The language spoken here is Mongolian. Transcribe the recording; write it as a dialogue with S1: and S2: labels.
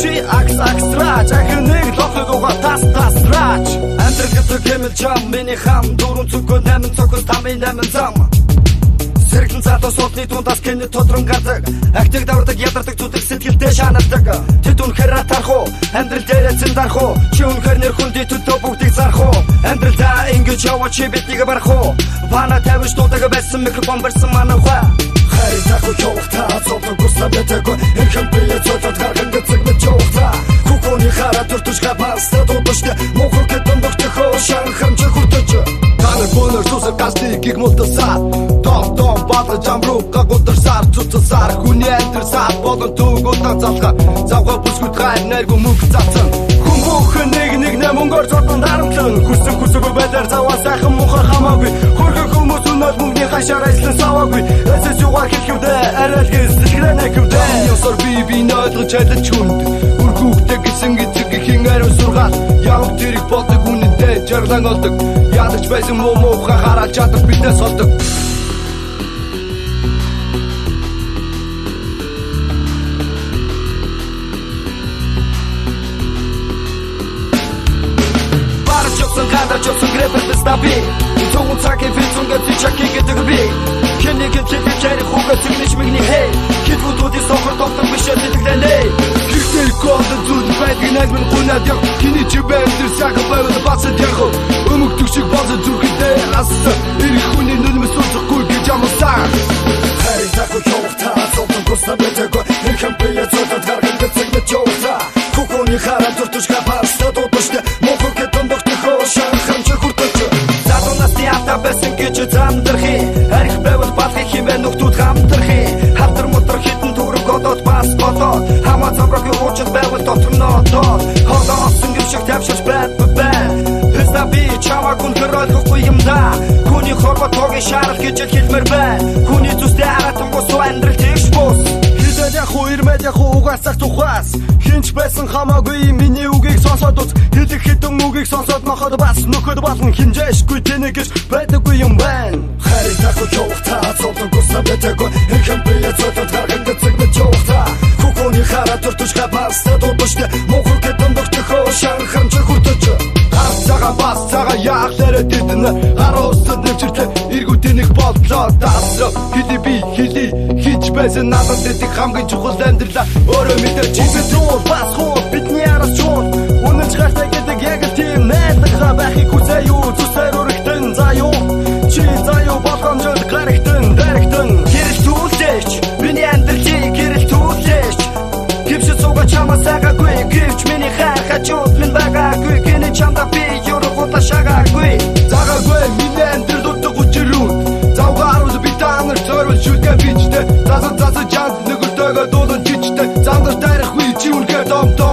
S1: чи акс ахныг лохогоо тасраач амтрэгт кемэл жам миний хам дөрөн цогоо 8 цогоос 8 зам сэргэлэн цаатаа суудны тундас кэнэ тодрон гардаг актиг давардаг ядардаг зүтгэх сэтгэлдээ шаналдаг тэд үнэхээр атарх уу амьдрал дээр цэндарх уу чи үнэхээр нэр хүндий төлөө бүгдийг зарх уу амьдралдаа ингэж яваач биднийг барах уу вана тавьж дуудаг байсан микрофон барьсан манай хаа хайртаг явахта цогт густабэтэг хэрхэн бие цогт гарган дэцэг чоохта куконы хара туртуш хапаста дуудаште мохор кэтэн бохтхо шанхам чхуртч таны гонор сусар касти гиг мултасаа том бата жамруу гагутар сар цуцсар хүний антер сар болон түгүүтэн залга завга бүсгүт гай нэргү мөнх цацсан хүн бүхэн нэг мөнгөөр зодон дарамтлан хүсэг байдлаар заваа сайхан мухар хамаагүй хөргөн хүмүүс өнөд мөнгөний хашаар ажиллан саваагүй эсэс югаар хэлхүдэ арайлгээс сэтгэлэнэ хэвдэ ёсор би нойлгож чадлаж хүнд үргүүхтэй гисэн гизэг хин ариун сургаал яг тэрэг болдог үнэндээ жаргалан олдог ядаж байсан муухай хараад чадах биднээс олдог Чопсон грэпер бестаби Тон цаки фицунга тичаки гэдэгби Кэнигэн тэтчэри хуга цэгнэж мэгний хэй Хитвудуди сохор топтон бишэ тэтгэлэнэй Хихтэй колда зүд байдаг нагмын гунад яг Кини чи бэндэр сага байвал бацад яхо Өмөг түгшиг база зүрхэдэй асса Ирэх хүний нүнмэс унцахгүй гэж амасаа Хэй тако човта Цоптон густа бэтэго Хэрхэн бие цотад гарган дэцэг мэ човта Кукони хара туртушка паста Дотоште мохор кэтэн бохтхо шанхам чхуртч Задунасти автобесэн гэж замдэрхи Арих байвал балхи химээ нүхтүүд хамтархи Хавтар мотор хитэн түрэг одоод бас бодоод Хамаа замрах юучд байвал дотор нотоод Хоолоо осон гівшиг тавьшиж бай Хэсна би чамаа гүн хөрөөлөхгүй юм да Хүний хорвоо тоги шаарах гэж хэлмэр бай Хүний зүстэй аратан бос амьдрал тэгш бос Хидэлэхүү ирмэлэхүү угаасах тухаас Хинч байсан хамаагүй миний үгийг сонсоод үз Хэлэх хитэн үгийг сонсоод ноход бас нөхөд болон хинжээшгүй тэнэгэж байдаггүй юм байна Хайртаггүй явахта цоотон гусабэтэго Хэрхэн бие цоотод гарган дэцэг мэ чоохта Куконы хара туртуш хапаста дуудаште Мохор кэтэн бохтхо шанхам чхуртч Арцага бас цага яахлаарэ диднэ Харуусад нэвчэртэ эргүүдийн их боллоо Дасрав хили би хили Хич байсан надад дэдэг хамгийн чухал амьдралаа Өөрөө мэдэр чисэн зур бас хуу бидний араас чур Үнэн чхартай гэдэг яг л тийм найдага байхыг хүсээ юу Зүсээр өргөтөн заяу Чи заяу болгоомжод гарагтэн дарагтэн Гэрэл түүлдэж миний амьдралыг гэрэл түүлдэж Гипшэд сууга чамаа сагаагүй Гэрч миний хачууд минь байгаагүй Гэнэ чамда би юргуула шагаагүй Загаагүй миний амьдрал утга учирүүн Завгаарууд би танар цорвол шүлгэн бичтэй Зазад жанд нэгэртэйгээ дуулан чичтэй Замдар тарих үе чи үнэхээр том